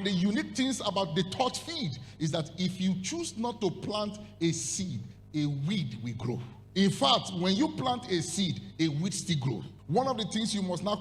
The unique things about the thought feed is that if you choose not to plant a seed, a weed will grow. In fact, when you plant a seed, a weed still grows. One of the things you must now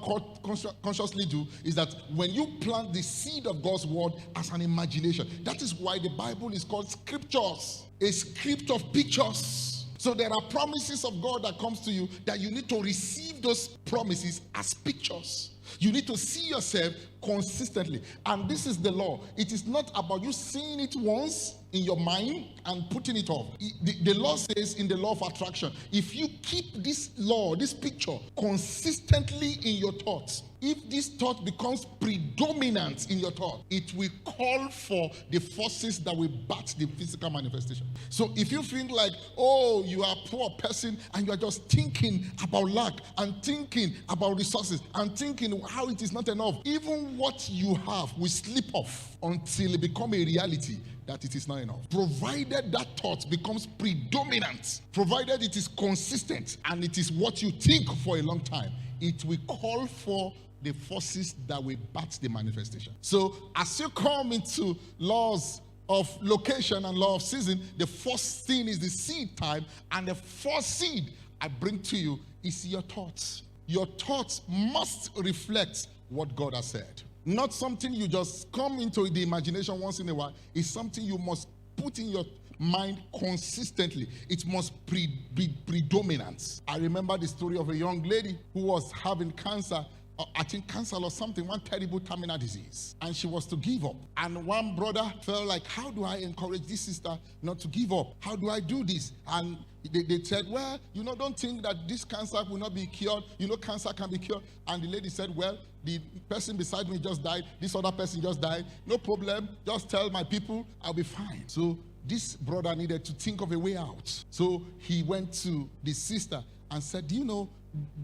consciously do is that when you plant the seed of God's word as an imagination, that is why the Bible is called scriptures, a script of pictures. So there are promises of God that comes to you that you need to receive those promises as pictures. You need to see yourself consistently. And this is the law. It is not about you seeing it once in your mind and putting it off. The law says in the law of attraction, if you keep this law, this picture, consistently in your thoughts, if this thought becomes predominant in your thought, it will call for the forces that will bat the physical manifestation. So if you feel like, oh, you are a poor person and you are just thinking about lack and thinking about resources and thinking how it is not enough, even what you have will slip off until it becomes a reality that it is not enough. Provided that thought becomes predominant, provided it is consistent and it is what you think for a long time, it will call for the forces that will bat the manifestation. So as you come into laws of location and law of season, the first thing is the seed time, and the first seed I bring to you is your thoughts. Your thoughts must reflect what God has said. Not something you just come into the imagination once in a while. It's something you must put in your mind consistently. It must be predominant. I remember the story of a young lady who was having cancer. I think cancer or something, one terrible terminal disease, and she was to give up. And one brother felt like, how do I encourage this sister not to give up? How do I do this? And they said, well, don't think that this cancer will not be cured. Cancer can be cured. And the lady said, well, the person beside me just died. This other person just died. No problem. Just tell my people I'll be fine. So this brother needed to think of a way out. So he went to the sister and said, do you know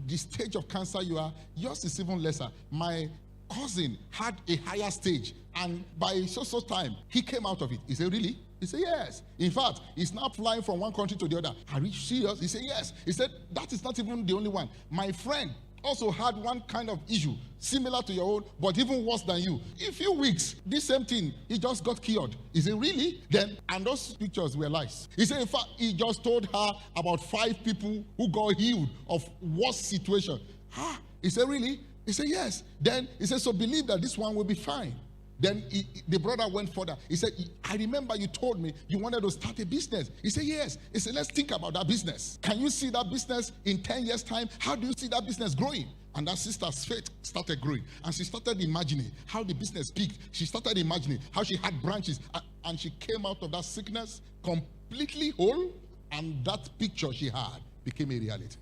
the stage of cancer you are? Yours is even lesser. My cousin had a higher stage, and by so time, he came out of it. He said, really? He said, yes. In fact, he's now flying from one country to the other. Are you serious? He said, yes. He said, that is not even the only one. My friend also had one kind of issue similar to your own, but even worse than you. In a few weeks, this same thing, he just got cured. He said, really? Then, and those pictures were lies. He said, in fact, he just told her about 5 people who got healed of worse situation. He said, really? He said, yes. Then he said, so believe that this one will be fine. Then the brother went further. He said, I remember you told me you wanted to start a business. He said, yes. He said, let's think about that business. Can you see that business in 10 years' time? How do you see that business growing? And that sister's faith started growing. And she started imagining how the business peaked. She started imagining how she had branches. And she came out of that sickness completely whole. And that picture she had became a reality.